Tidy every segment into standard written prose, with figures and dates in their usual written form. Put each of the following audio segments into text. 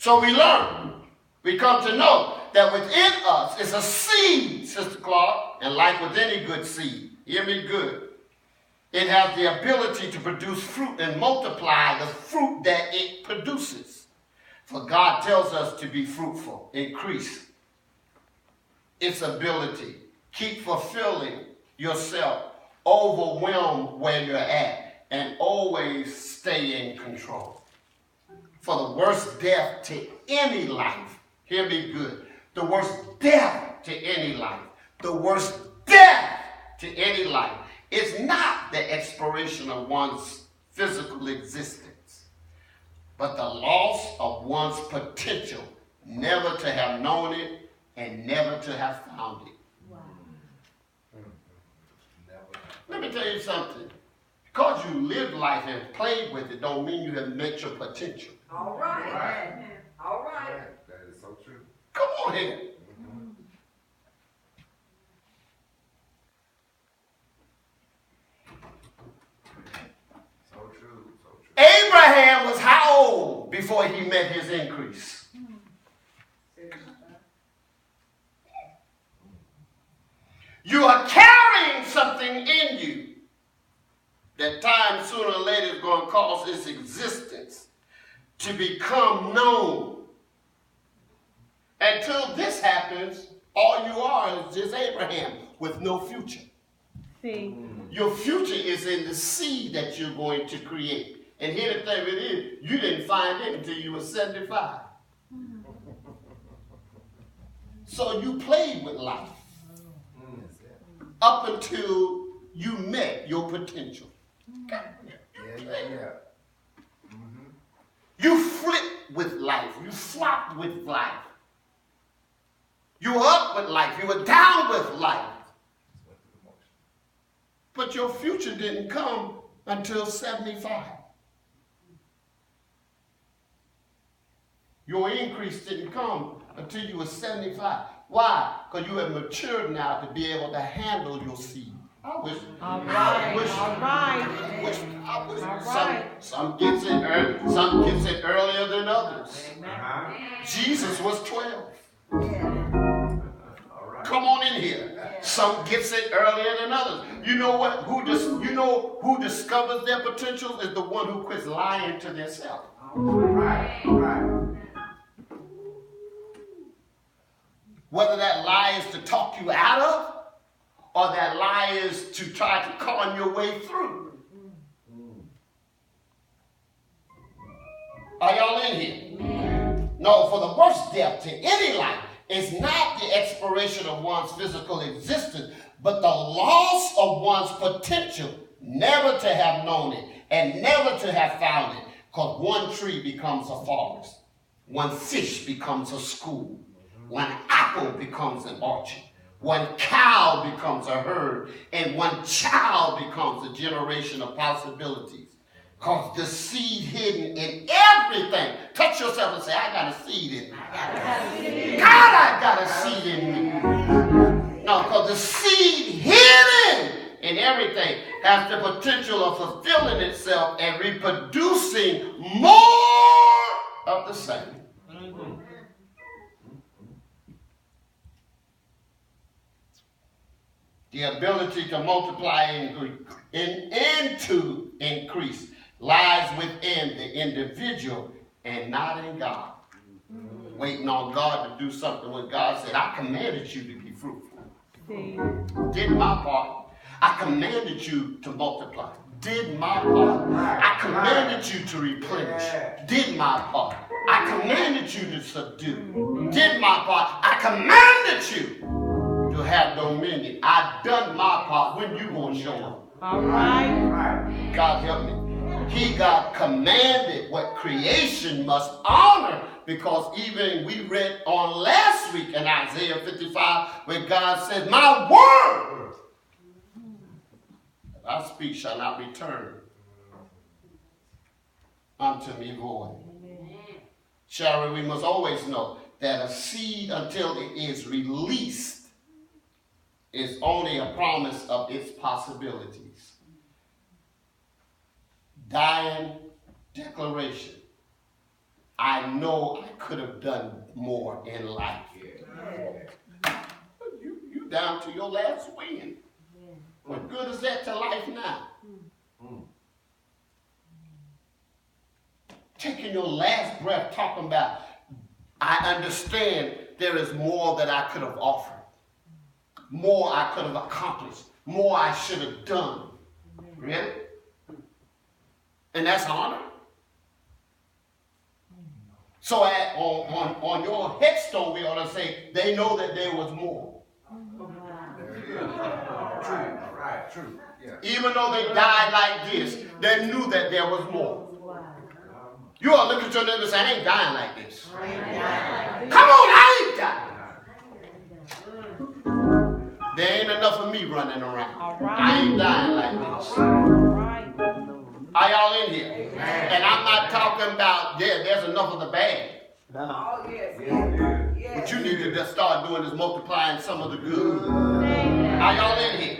So we learn, we come to know that within us is a seed, Sister Clark, and like with any good seed, hear me good, it has the ability to produce fruit and multiply the fruit that it produces. For God tells us to be fruitful, increase its ability, keep fulfilling yourself, overwhelm where you're at, and always stay in control. For the worst death to any life, hear me good, the worst death to any life, the worst death to any life is not the expiration of one's physical existence, but the loss of one's potential, never to have known it and never to have found it. Wow. Let me tell you something. Because you live life and played with it don't mean you have met your potential. All right. All right. That is so true. Come on here. So true. So true. Abraham was how old before he met his increase? You are carrying something in you that time sooner or later is going to cause its existence to become known. Until this happens, all you are is just Abraham with no future. See. Your future is in the seed that you're going to create. And here the thing it is, you didn't find it until you were 75. So you played with life up until you met your potential. You flipped with life. You flopped with life. You were up with life. You were down with life. But your future didn't come until 75. Your increase didn't come until you were 75. Why? Because you have matured now to be able to handle your seed. I wish. All right. Some gets it early, some gets it earlier than others. Jesus was 12. Come on in here. Some gets it earlier than others. You know what? Who discovers their potential is the one who quits lying to themselves. Right. Whether that lie is to talk you out of, or that lie is to try to con your way through. Are y'all in here? No, for the worst death to any life is not the expiration of one's physical existence, but the loss of one's potential, never to have known it and never to have found it. Because one tree becomes a forest, one fish becomes a school, one apple becomes an orchard, one cow becomes a herd, and one child becomes a generation of possibilities. Because the seed hidden in everything. Touch yourself and say, I got a seed in me. God, I got a seed in me. No, because the seed hidden in everything has the potential of fulfilling itself and reproducing more of the same. The ability to multiply and to increase lies within the individual and not in God. Waiting on God to do something when God said, I commanded you to be fruitful. Did my part. I commanded you to multiply. Did my part. I commanded you to replenish. Did my part. I commanded you to subdue. Did my part. I commanded you to have dominion. I've done my part. When you gonna show up? All right. God help me. He got commanded what creation must honor, because even we read on last week in Isaiah 55 where God says, my word that I speak shall not return unto me void. Sharon, we must always know that a seed, until it is released, is only a promise of its possibilities. Dying declaration. I know I could have done more in life. You down to your last win. What good is that to life now? Taking your last breath talking about, I understand there is more that I could have offered. More I could have accomplished. More I should have done. Really? And that's honor? So on your headstone, we ought to say, they know that there was more. There it is. All right. True. Yeah. Even though they died like this, they knew that there was more. You ought to look at your neighbor and say, I ain't dying like this. Come on, I ain't dying. There ain't enough of me running around. I ain't dying like this. Are y'all in here? And I'm not talking about, there's enough of the bad. Oh, yes. What you need to just start doing is multiplying some of the good. Are y'all in here?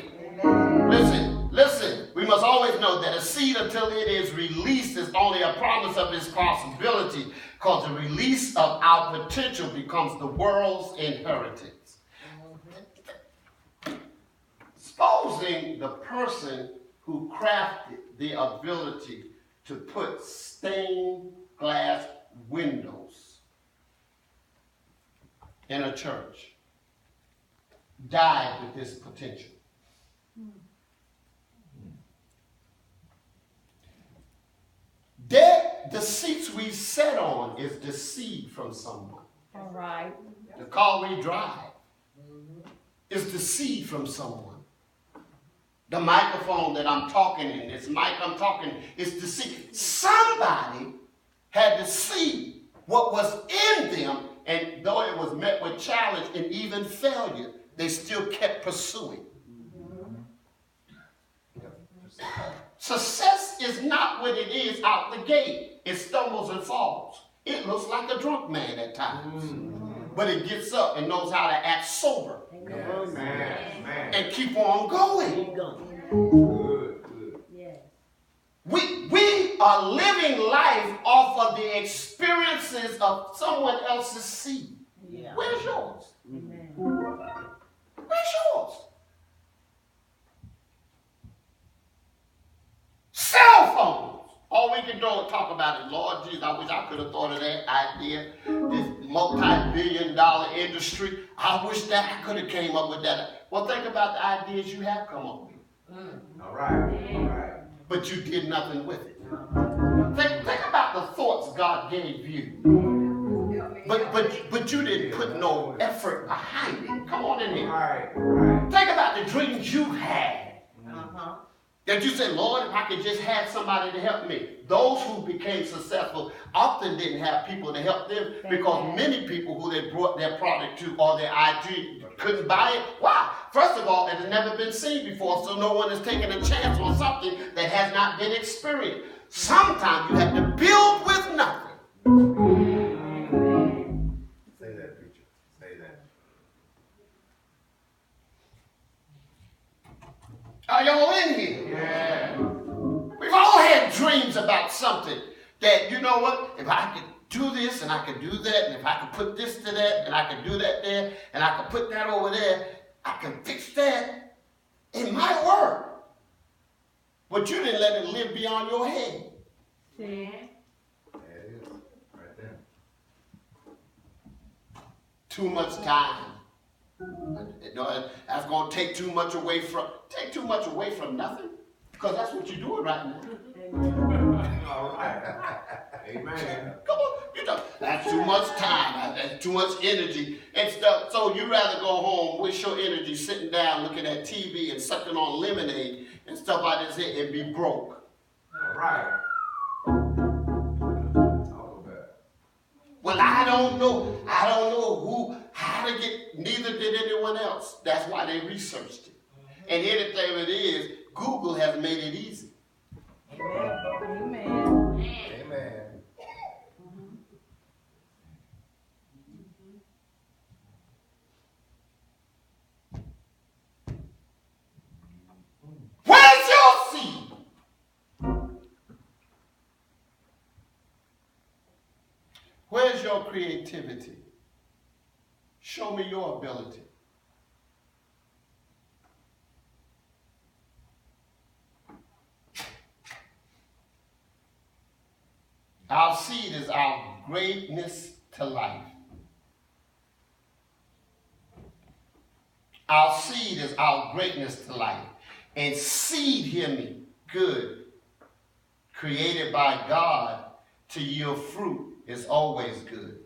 Listen. We must always know that a seed until it is released is only a promise of its possibility, because the release of our potential becomes the world's inheritance. Supposing the person who crafted the ability to put stained glass windows in a church died with this potential. The seats we sit on is the seed from someone. All right. The car we drive is the seed from someone. The microphone that I'm talking in, this mic I'm talking in, is the seed. Somebody had to see what was in them, and though it was met with challenge and even failure, they still kept pursuing. Success is not what it is out the gate. It stumbles and falls. It looks like a drunk man at times. But it gets up and knows how to act sober. And keep on going. We are living life off of the experiences of someone else's seed. Where's yours? Where's yours? Cell phones. All we can do is talk about it. Lord Jesus, I wish I could have thought of that idea. This multi-billion-dollar industry. I wish that I could have came up with that. Well, think about the ideas you have come up with. All right. But you did nothing with it. Think about the thoughts God gave you. But you didn't put no effort behind it. Come on in here. Right. Think about the dreams you had. That you said, Lord, if I could just have somebody to help me. Those who became successful often didn't have people to help them, because many people who they brought their product to or their idea couldn't buy it. Why? First of all, it has never been seen before, so no one is taking a chance on something that has not been experienced. Sometimes you have to build with nothing. Say that, preacher. Say that. Are y'all in here? Yeah. We've all had dreams about something that, you know what, if I could do this and I could do that, and if I could put this to that, and I could do that there, and I could put that over there, I can fix that. It might work. But you didn't let it live beyond your head. See? There it is. Right there. Too much time. That's going to take too much away from nothing, because that's what you're doing right now. All right. Amen. Come on, that's too much time, that's too much energy and stuff. So you rather go home, waste your energy sitting down looking at TV and sucking on lemonade and stuff like this and be broke. All right. Talk about it. Well, I don't know how to get, neither did anyone else. That's why they researched it. And anything it is, Google has made it easy. Amen. Amen. Where's your seed? Where's your creativity? Show me your ability. Our seed is our greatness to life. Our seed is our greatness to life. And seed, hear me, good, created by God to yield fruit is always good.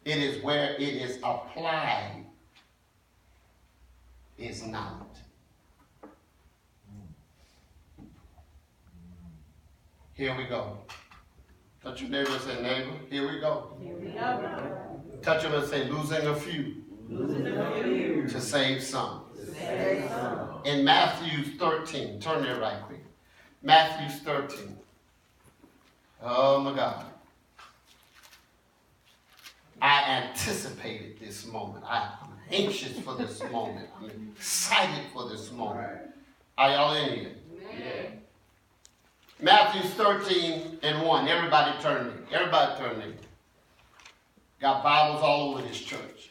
It is where it is applied is not. Here we go. Touch your neighbor and say, neighbor, here we go. Here we go. Touch him and say, losing a few. Losing a few. To save some. To save some. In Matthew 13, turn there right quick. Matthew 13. Oh my God. I anticipated this moment. I'm anxious for this moment. I'm excited for this moment. Are y'all in here? Yeah. Matthew 13 and 1. Everybody turn in. Everybody turn in. Got Bibles all over this church.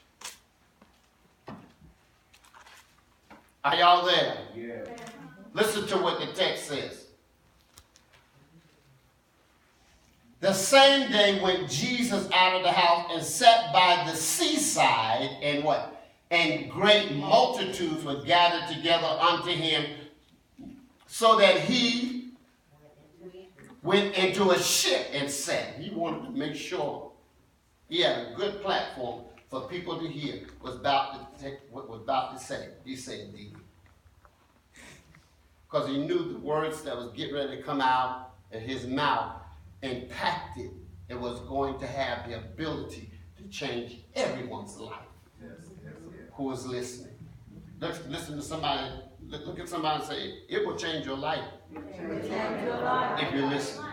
Are y'all there? Yeah. Listen to what the text says. The same day went Jesus out of the house and sat by the seaside, and what? And great multitudes were gathered together unto him, so that he went into a ship and sat. He wanted to make sure he had a good platform for people to hear what was about to say. He said, because he knew the words that was getting ready to come out of his mouth impacted and was going to have the ability to change everyone's life who was listening. Listen to somebody, look at somebody and say, it will change your life if you listen.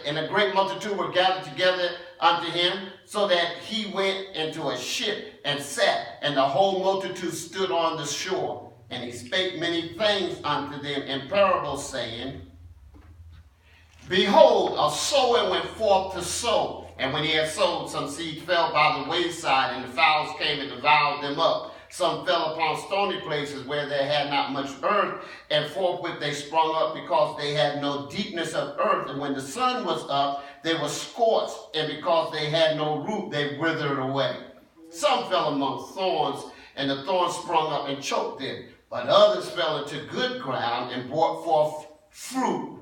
And a great multitude were gathered together unto him, so that he went into a ship and sat, and the whole multitude stood on the shore. And he spake many things unto them in parables, saying, Behold, a sower went forth to sow. And when he had sowed, some seed fell by the wayside, and the fowls came and devoured them up. Some fell upon stony places where there had not much earth, and forthwith they sprung up, because they had no deepness of earth. And when the sun was up, they were scorched, and because they had no root, they withered away. Some fell among thorns, and the thorns sprung up and choked them. But others fell into good ground and brought forth fruit,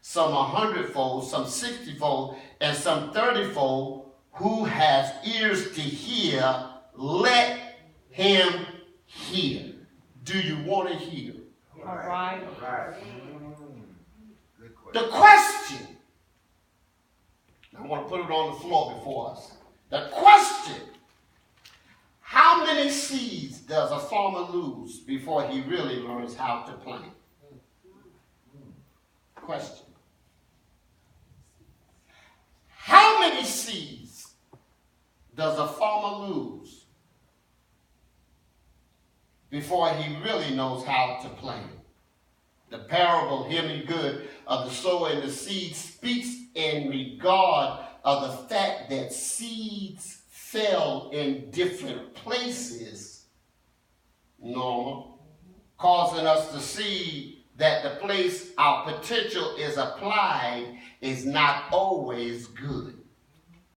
some 100-fold, some 60-fold, and some 30-fold. Who has ears to hear, let him hear. Do you want to hear? All right. The question, I want to put it on the floor before us. The question, how many seeds does a farmer lose before he really learns how to plant? Question. How many seeds does a farmer lose before he really knows how to plant? The parable, hear me good, of the sower and the seed speaks in regard of the fact that seeds fell in different places, normal, causing us to see that the place our potential is applied is not always good.